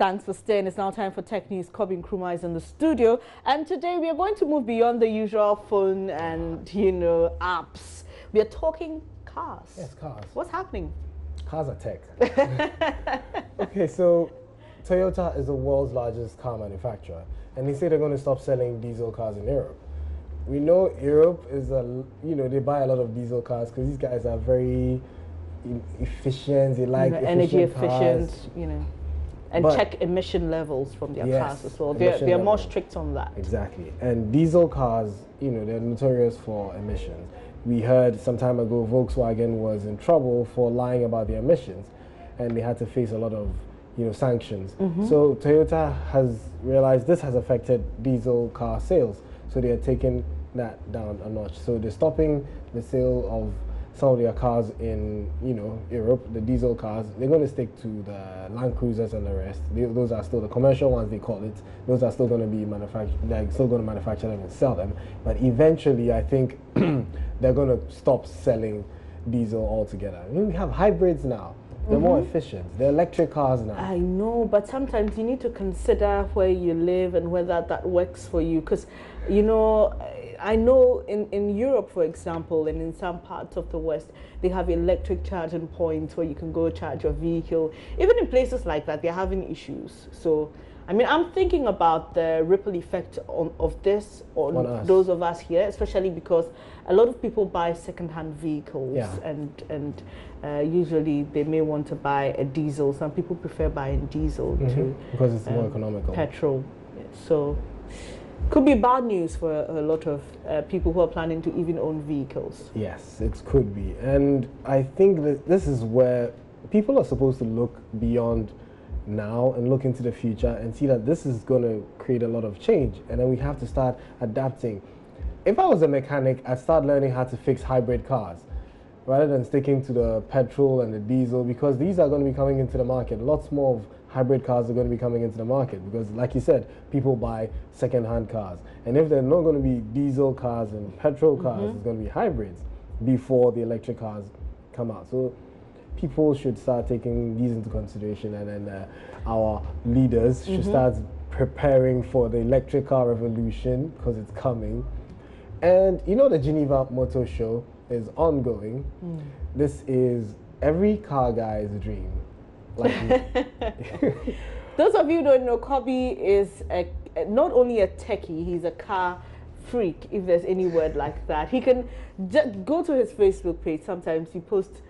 Thanks for staying. It's now time for Tech News. Kobe Nkrumah is in the studio. And today we are going to move beyond the usual phone and, apps. We are talking cars. Yes, cars. What's happening? Cars are tech. Okay, so Toyota is the world's largest car manufacturer. And they say they're going to stop selling diesel cars in Europe. We know Europe is they buy a lot of diesel cars because these guys are very efficient. They like energy efficient, efficient, and check emission levels from their cars as well. They're more strict on that. Exactly. And diesel cars, they're notorious for emissions. We heard some time ago Volkswagen was in trouble for lying about their emissions, and they had to face a lot of sanctions. So Toyota has realized this has affected diesel car sales. So they are taking that down a notch. So they're stopping the sale of some of their cars in, Europe, the diesel cars. They're going to stick to the Land Cruisers and the rest. Those are still the commercial ones, they call it. Those are still going to be manufactured. They're still going to manufacture them and sell them. But eventually, I think they're going to stop selling diesel altogether. We have hybrids now. They're more efficient. They're electric cars now. I know, but sometimes you need to consider where you live and whether that works for you. Because, I know in Europe, for example, and in some parts of the West, they have electric charging points where you can go charge your vehicle. Even in places like that, they're having issues. So, I'm thinking about the ripple effect of this on those of us here, especially because a lot of people buy second-hand vehicles, and usually they may want to buy a diesel. Some people prefer buying diesel to because it's more economical. Petrol, so could be bad news for a lot of people who are planning to even own vehicles. Yes, it could be, and I think that this is where people are supposed to look beyond now and look into the future and see that this is going to create a lot of change, and then we have to start adapting. If I was a mechanic, I'd start learning how to fix hybrid cars rather than sticking to the petrol and the diesel, because these are going to be coming into the market. Lots more of hybrid cars are going to be coming into the market because, like you said, people buy second-hand cars, and if they're not going to be diesel cars and petrol cars, it's going to be hybrids before the electric cars come out. So people should start taking these into consideration, and then our leaders should start preparing for the electric car revolution because it's coming. And the Geneva Motor Show is ongoing. This is every car guy's dream. Those of you who don't know, Kobe is not only a techie, he's a car freak, if there's any word like that. He can go to his Facebook page. Sometimes he posts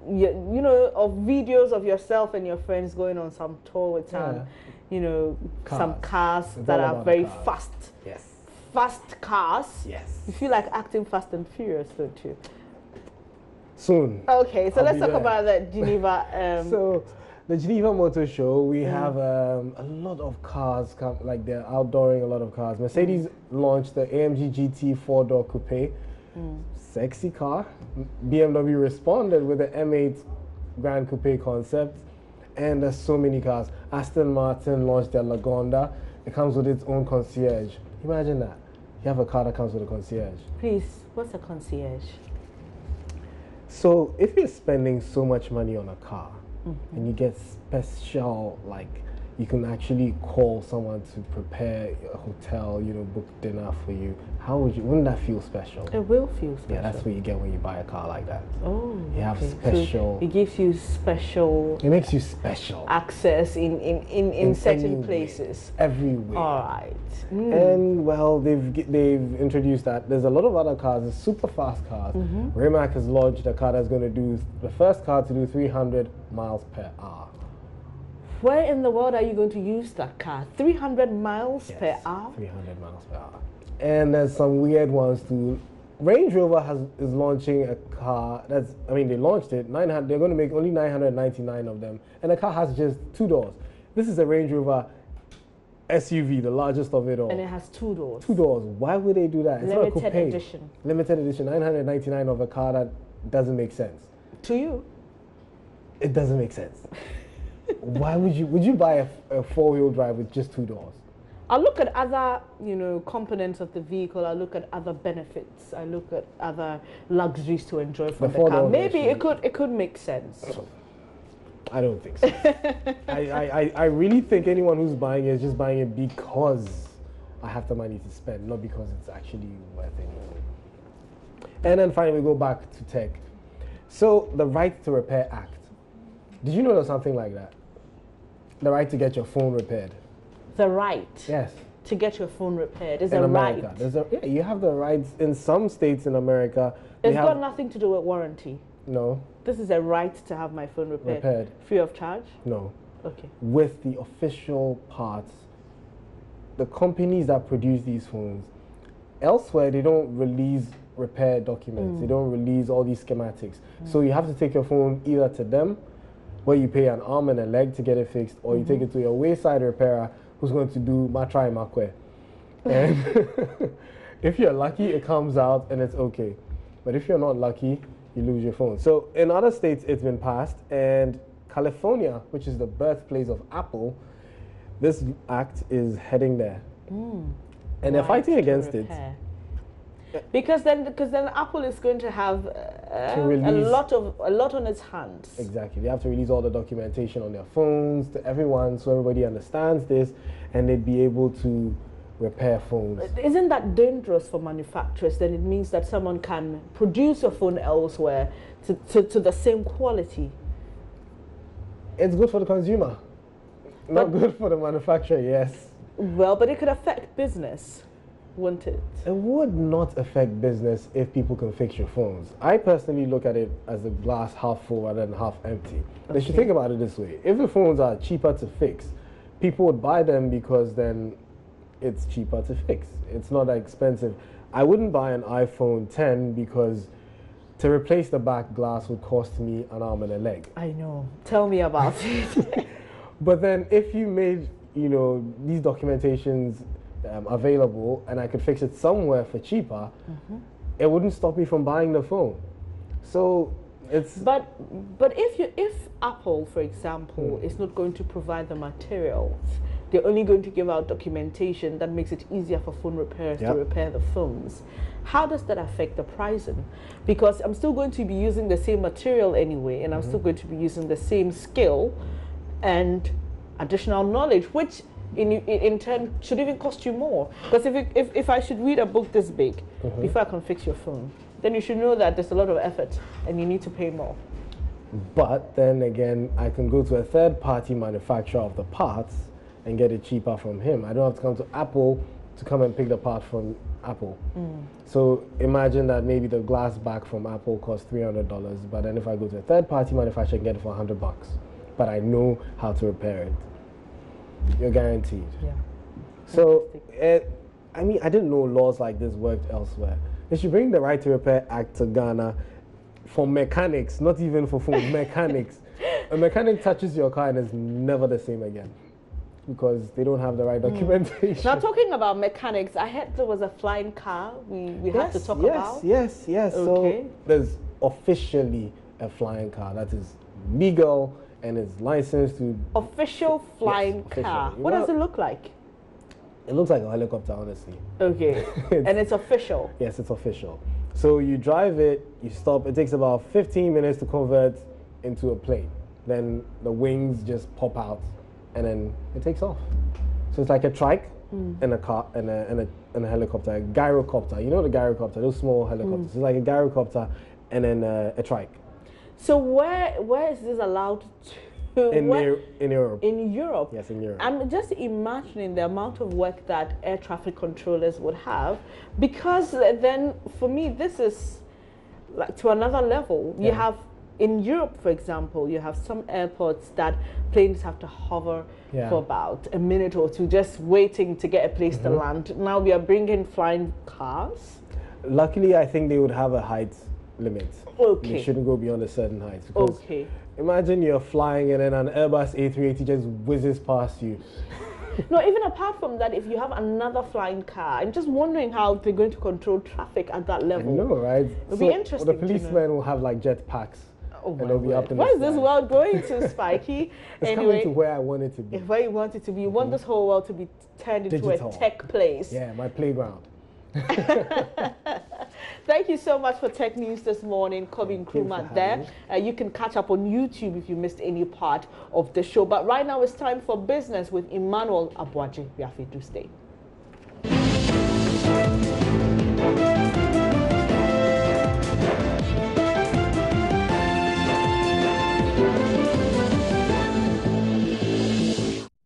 of videos of yourself and your friends going on some tour with some, some cars that are very fast. Yes. Fast cars. Yes. You feel like acting Fast and Furious, don't you? Soon. Okay, so let's talk about the Geneva. So, the Geneva Motor Show, we have a lot of cars, they're outdooring a lot of cars. Mercedes launched the AMG GT 4-door coupe. Sexy car. BMW responded with the M8 Grand Coupe concept, and there's so many cars. Aston Martin launched their Lagonda. It comes with its own concierge. Imagine that. You have a car that comes with a concierge. Please, what's a concierge? So if you're spending so much money on a car and you get special, you can actually call someone to prepare a hotel, book dinner for you. Wouldn't that feel special? It will feel special. Yeah, that's what you get when you buy a car like that. Oh, you have special. So it gives you special. It makes you special. Access in certain places. Everywhere. All right. And well, they've introduced that. There's a lot of other cars, the super fast cars. Rimac has launched a car that's going to do the first car to do 300 miles per hour. Where in the world are you going to use that car? 300 miles per hour? 300 miles per hour. And there's some weird ones too. Range Rover is launching a car they launched it. They're going to make only 999 of them. And the car has just 2 doors. This is a Range Rover SUV, the largest of it all. And it has 2 doors. 2 doors. Why would they do that? It's not a coupe. Limited edition. Limited edition, 999 of a car that doesn't make sense. To you? It doesn't make sense. Why would you buy a 4-wheel drive with just 2 doors? I'll look at other, components of the vehicle. I'll look at other benefits. I look at other luxuries to enjoy from the car. Maybe it could make sense. I don't think so. I really think anyone who's buying it is just buying it because I have the money to spend, not because it's actually worth anything. And then finally, we go back to tech. So the Right to Repair Act. Did you know there's something like that? The right to get your phone repaired. The right. Yes. To get your phone repaired is In a America. right. Yeah, you have the rights in some states in America. It's got nothing to do with warranty. No. This is a right to have my phone repaired. Free of charge? No. Okay. With the official parts, the companies that produce these phones, elsewhere they don't release repair documents. They don't release all these schematics. So you have to take your phone either to them, where you pay an arm and a leg to get it fixed, or you take it to your wayside repairer who's going to do matrai makwe. And if you're lucky, it comes out and it's okay. But if you're not lucky, you lose your phone. So in other states, it's been passed, and California, which is the birthplace of Apple, this act is heading there. And they're fighting against it. Because then Apple is going to have a lot on its hands. Exactly. They have to release all the documentation on their phones to everyone, so everybody understands this, and they'd be able to repair phones. Isn't that dangerous for manufacturers? Then it means that someone can produce a phone elsewhere to the same quality. It's good for the consumer, not good for the manufacturer. Yes. Well, but it could affect business. Wouldn't it? It would not affect business if people can fix your phones. I personally look at it as a glass half full rather than half empty. They should think about it this way. If the phones are cheaper to fix, people would buy them because then it's cheaper to fix. It's not that expensive. I wouldn't buy an iPhone 10 because to replace the back glass would cost me an arm and a leg. I know. Tell me about it. But then if you made, these documentations available and I could fix it somewhere for cheaper, it wouldn't stop me from buying the phone. So it's but if Apple, for example, is not going to provide the materials, they're only going to give out documentation that makes it easier for phone repairers to repair the phones. How does that affect the pricing? Because I'm still going to be using the same material anyway, and I'm still going to be using the same skill and additional knowledge, which in turn should even cost you more. Because if I should read a book this big before I can fix your phone, then you should know that there's a lot of effort and you need to pay more. But then again, I can go to a third-party manufacturer of the parts and get it cheaper from him. I don't have to come to Apple to come and pick the part from Apple. So imagine that maybe the glass back from Apple costs $300, but then if I go to a third-party manufacturer, I can get it for $100. But I know how to repair it. You're guaranteed. Yeah. So, I didn't know laws like this worked elsewhere. They should bring the Right to Repair Act to Ghana for mechanics, not even for phones, mechanics. A mechanic touches your car and it's never the same again because they don't have the right documentation. Now, talking about mechanics, I heard there was a flying car we had to talk about. Yes. Okay. So there's officially a flying car that is legal and is licensed to... Official flying car. What does it look like? It looks like a helicopter, honestly. Okay. And it's official? Yes, it's official. So you drive it, you stop, it takes about 15 minutes to convert into a plane. Then the wings just pop out and then it takes off. So it's like a trike and a car and a helicopter, a gyrocopter. You know the gyrocopter, those small helicopters. It's like a gyrocopter and then a trike. So where is this allowed to? In Europe. In Europe? Yes, in Europe. I'm just imagining the amount of work that air traffic controllers would have, because then for me this is like to another level. You have in Europe, for example, you have some airports that planes have to hover for about a minute or two, just waiting to get a place to land. Now we are bringing flying cars. Luckily, I think they would have a height limit. Okay. You shouldn't go beyond a certain height. Okay. Imagine you're flying and then an Airbus A380 just whizzes past you. No, even apart from that, if you have another flying car, I'm just wondering how they're going to control traffic at that level. I know, right? It'll be interesting. The policemen will have like jet packs. And they'll be up in Where is this world going to, Spiky? It's coming to where I want it to be. Where you want it to be. You want this whole world to be turned into a tech place. Yeah, my playground. Thank you so much for Tech News this morning, Kobe Nkrumah there. You can catch up on YouTube if you missed any part of the show. But right now it's time for business with Emmanuel Abuaji. We have to stay.